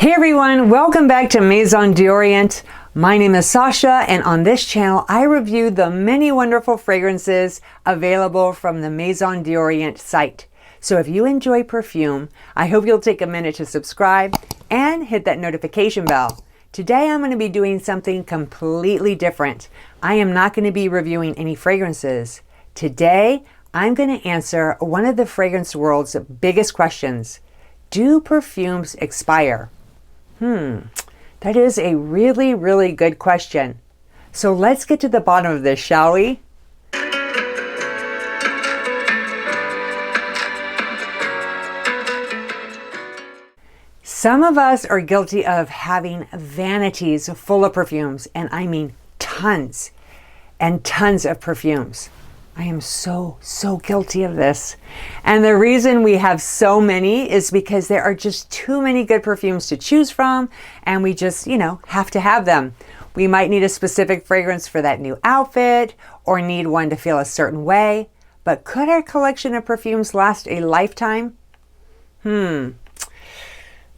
Hey everyone, welcome back to Maison d'Orient. My name is Sasha, and on this channel I review the many wonderful fragrances available from the Maison d'Orient site. So if you enjoy perfume, I hope you'll take a minute to subscribe and hit that notification bell. Today I'm going to be doing something completely different. I am not going to be reviewing any fragrances. Today I'm going to answer one of the fragrance world's biggest questions. Do perfumes expire? That is a really good question. So let's get to the bottom of this, shall we? Some of us are guilty of having vanities full of perfumes, and I mean tons and tons of perfumes. I am so guilty of this. And the reason we have so many is because there are just too many good perfumes to choose from, and we just, have to have them. We might need a specific fragrance for that new outfit or need one to feel a certain way. But could our collection of perfumes last a lifetime? Not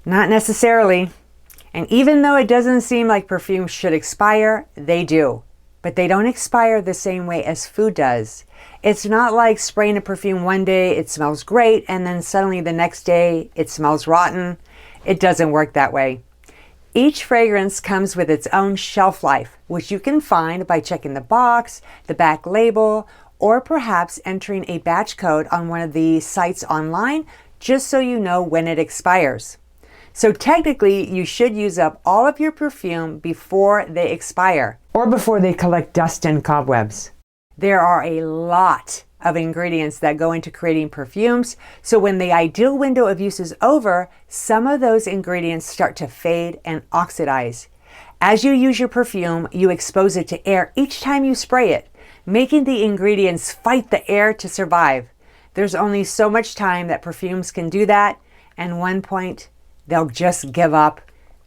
necessarily. And even though it doesn't seem like perfumes should expire, they do. But they don't expire the same way as food does. It's not like spraying a perfume one day, it smells great, and then suddenly the next day it smells rotten. It doesn't work that way. Each fragrance comes with its own shelf life, which you can find by checking the box, the back label, or perhaps entering a batch code on one of the sites online, just so you know when it expires. So technically, you should use up all of your perfume before they expire, or before they collect dust and cobwebs. There are a lot of ingredients that go into creating perfumes, so when the ideal window of use is over, some of those ingredients start to fade and oxidize. As you use your perfume, you expose it to air each time you spray it, making the ingredients fight the air to survive. There's only so much time that perfumes can do that, and one point, they'll just give up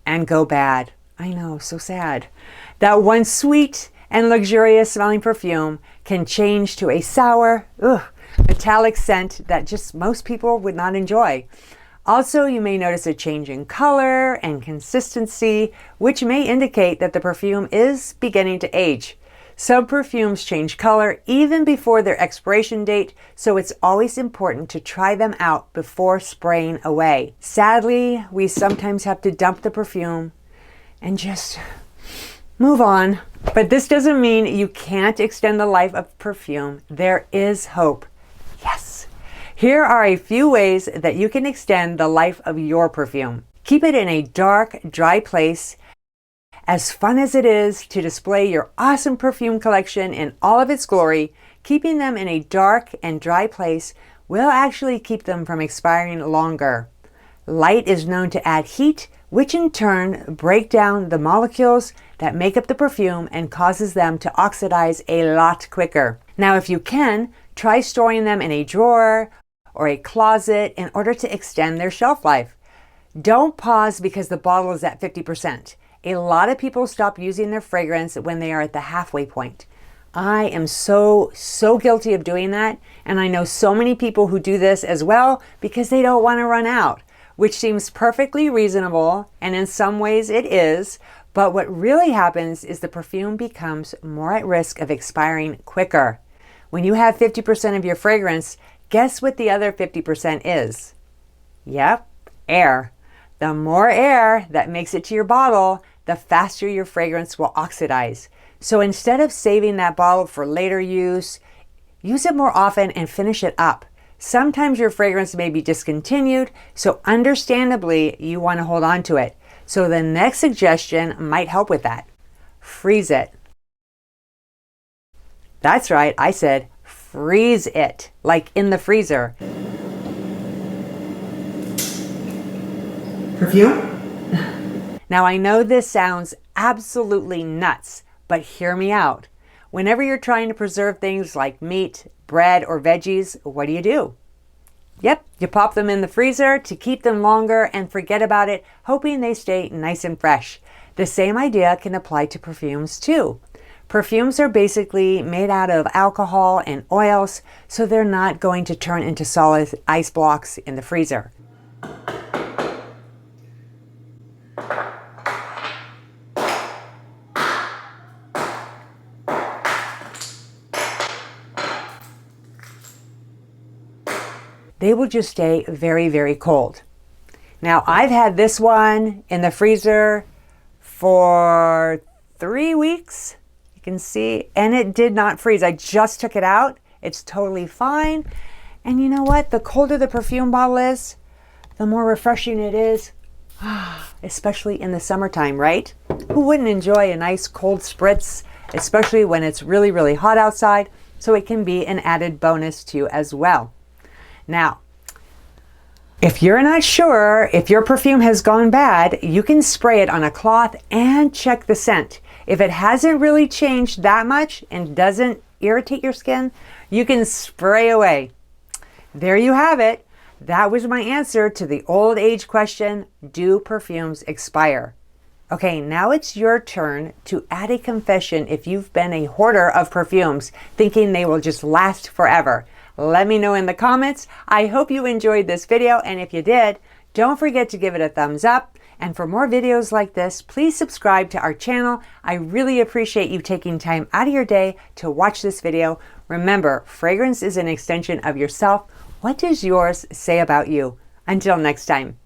and go bad. I know, so sad. That one sweet and luxurious smelling perfume can change to a sour, metallic scent that just most people would not enjoy. Also, you may notice a change in color and consistency, which may indicate that the perfume is beginning to age. Some perfumes change color even before their expiration date, so it's always important to try them out before spraying away. Sadly, we sometimes have to dump the perfume and just move on. But this doesn't mean you can't extend the life of perfume. There is hope. Yes. Here are a few ways that you can extend the life of your perfume. Keep it in a dark, dry place. As fun as it is to display your awesome perfume collection in all of its glory, keeping them in a dark and dry place will actually keep them from expiring longer. Light is known to add heat, which in turn break down the molecules that make up the perfume and causes them to oxidize a lot quicker. Now, if you can, try storing them in a drawer or a closet in order to extend their shelf life. Don't pause because the bottle is at 50%. A lot of people stop using their fragrance when they are at the halfway point. I am so guilty of doing that, and I know so many people who do this as well because they don't want to run out, which seems perfectly reasonable, and in some ways it is, but what really happens is the perfume becomes more at risk of expiring quicker. When you have 50% of your fragrance, guess what the other 50% is? Yep, air. The more air that makes it to your bottle, the faster your fragrance will oxidize. So instead of saving that bottle for later use it more often and finish it up. Sometimes your fragrance may be discontinued, so understandably you want to hold on to it. So the next suggestion might help with that. Freeze it. That's right, I said freeze it, like in the freezer. Perfume? Now I know this sounds absolutely nuts, but hear me out. Whenever you're trying to preserve things like meat, bread, or veggies, what do? Yep, you pop them in the freezer to keep them longer and forget about it, hoping they stay nice and fresh. The same idea can apply to perfumes too. Perfumes are basically made out of alcohol and oils, so they're not going to turn into solid ice blocks in the freezer. they will just stay very, very cold. Now, I've had this one in the freezer for 3 weeks, you can see, and it did not freeze. I just took it out. It's totally fine. And you know what? The colder the perfume bottle is, the more refreshing it is, especially in the summertime, right? Who wouldn't enjoy a nice cold spritz, especially when it's really, really hot outside? So it can be an added bonus to you as well. Now, if you're not sure if your perfume has gone bad, you can spray it on a cloth and check the scent. If it hasn't really changed that much and doesn't irritate your skin, you can spray away. There you have it. That was my answer to the old age question, do perfumes expire? Okay, now it's your turn to add a confession if you've been a hoarder of perfumes, thinking they will just last forever. Let me know in the comments. I hope you enjoyed this video, and if you did, don't forget to give it a thumbs up. And for more videos like this, please subscribe to our channel. I really appreciate you taking time out of your day to watch this video. Remember, fragrance is an extension of yourself. What does yours say about you? Until next time.